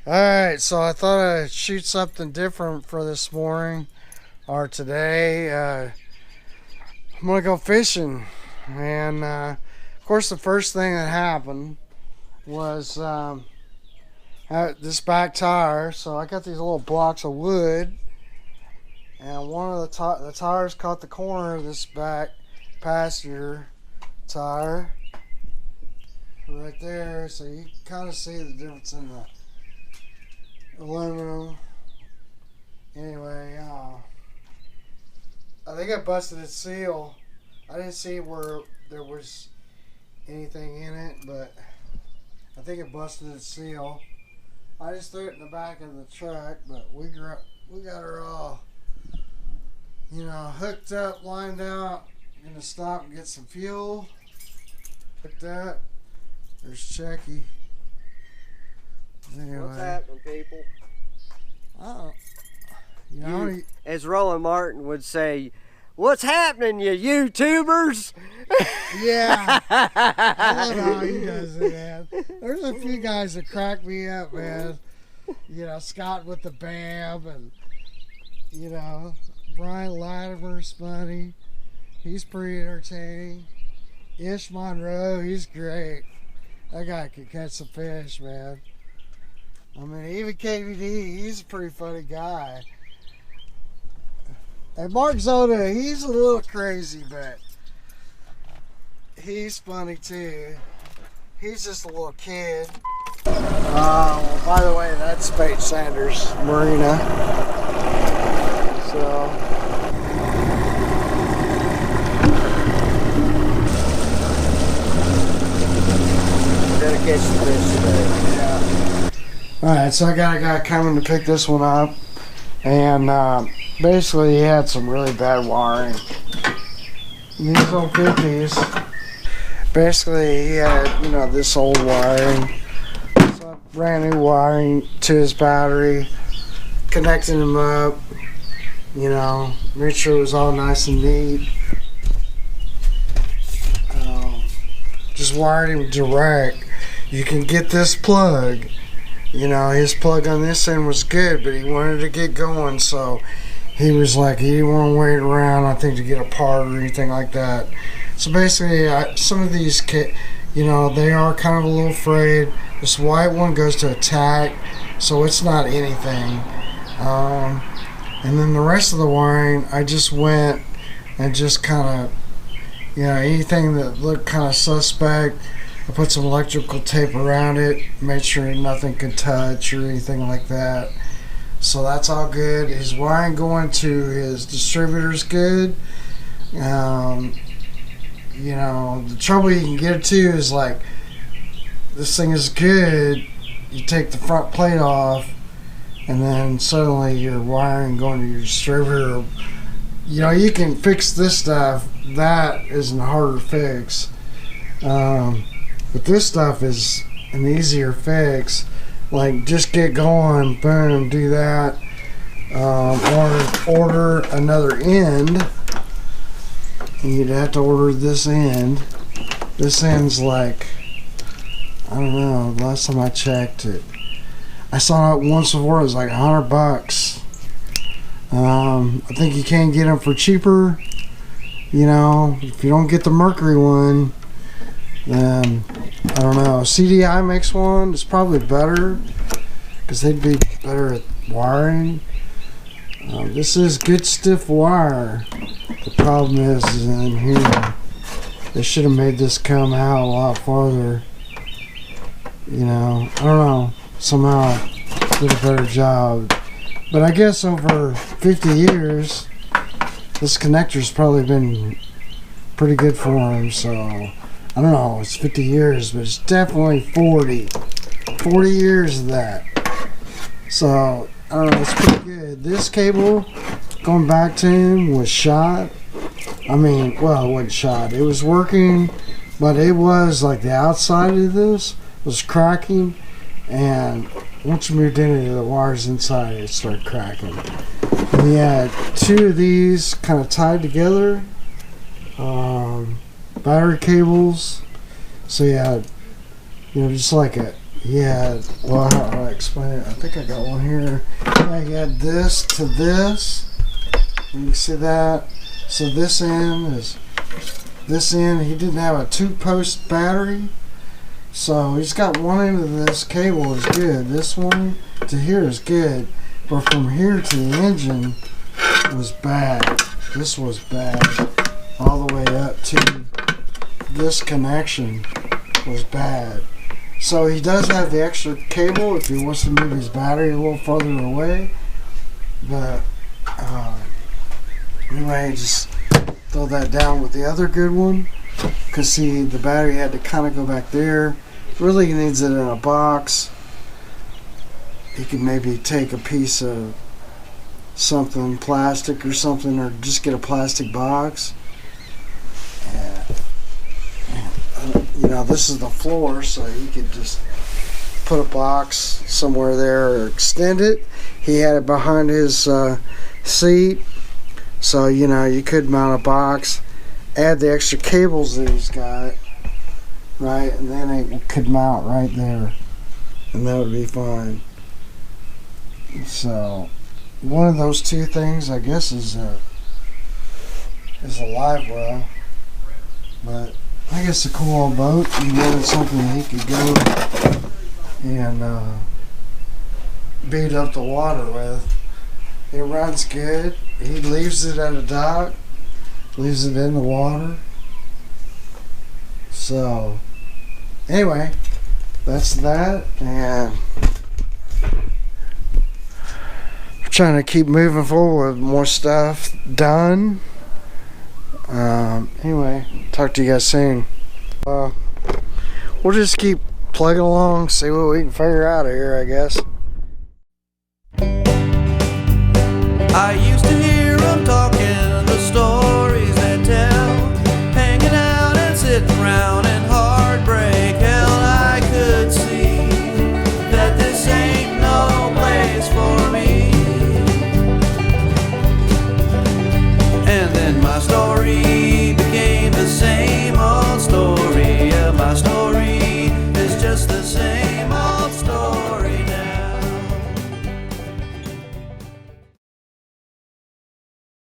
Alright, so I thought I'd shoot something different for this morning or today. I'm gonna go fishing, and of course, the first thing that happened was this back tire. So I got these little blocks of wood, and one of the tires caught the corner of this back passenger tire right there. So you can kind of see the difference in the aluminum. Anyway, I think I busted its seal. I didn't see where there was anything in it, but I think it busted its seal. I just threw it in the back of the truck, but we got her all, hooked up, lined out. Gonna stop and get some fuel. Hooked up. There's Chucky. Anyway. What's happening, people? Oh, as Roland Martin would say, what's happening, you YouTubers? Yeah. I don't know how he does it, man. There's a few guys that crack me up, man. Scott with the BAM, and, Brian Latimer's funny. He's pretty entertaining. Ish Monroe, he's great. That guy can catch some fish, man. I mean, even KVD, he's a pretty funny guy. And Mark Zoda, he's a little crazy, but he's funny too. He's just a little kid. By the way, that's Paige Sanders Marina. So, We're gonna catch some fish today. yeah. Alright, so I got a guy coming to pick this one up, and basically he had some really bad wiring. These old 50s. Basically he had, this old wiring. So brand new wiring to his battery, connecting him up, made sure it was all nice and neat. Just wired him direct. You can get this plug. His plug on this end was good, but he wanted to get going, so he was like, he didn't want to wait around, I think, to get a part or anything like that. So basically, some of these, they are kind of a little frayed. This white one goes to attack, so it's not anything. And then the rest of the wiring, I just went and just kind of, anything that looked kind of suspect, I put some electrical tape around it, made sure nothing could touch or anything like that. So that's all good. His wiring going to his distributor's good. The trouble you can get to is like, this thing is good, you take the front plate off, and then suddenly your wiring going to your distributor. You can fix this stuff. That isn't a harder fix. But this stuff is an easier fix. Like, just get going, boom, do that. Order another end. You'd have to order this end. This end's like, I don't know, last time I checked it, I saw it once before, it was like $100. I think you can get them for cheaper. If you don't get the Mercury one, then I don't know. CDI makes one. It's probably better because they'd be better at wiring. This is good stiff wire. The problem is in here, they should have made this come out a lot farther. I don't know. Somehow did a better job. But I guess over 50 years, this connector's probably been pretty good for him. So I don't know. It's 50 years, but it's definitely 40. 40 years of that. So I don't know. It's pretty good. This cable going back to him was shot. Well, it wasn't shot. It was working, but it was like the outside of this was cracking, and once you moved into the wires inside, it started cracking. And he had two of these kind of tied together, battery cables. So you had, just like Yeah, well, I'll explain it. I think I got one here. Yeah, you had this to this. You can see that. So this end, he didn't have a 2-post battery. So he's got one end of this cable is good. This one to here is good. But from here to the engine was bad. This was bad. All the way up to this connection was bad. So he does have the extra cable if he wants to move his battery a little further away. But anyway, just throw that down with the other good one. Because see, the battery had to kind of go back there. Really needs it in a box. He could maybe take a piece of something, plastic or something, or just get a plastic box. You know, this is the floor, so you could just put a box somewhere there or extend it. He had it behind his seat, so you know, you could mount a box, add the extra cables that he's got, right, and then it could mount right there, and that would be fine. So one of those two things, I guess, is a live well, but I guess a cool old boat. He wanted something he could go and beat up the water with. It runs good. He leaves it at a dock, leaves it in the water. So anyway, that's that, and I'm trying to keep moving forward with more stuff done. Anyway, talk to you guys soon. We'll just keep plugging along, see what we can figure out here, I guess. I used to hear 'em talking the story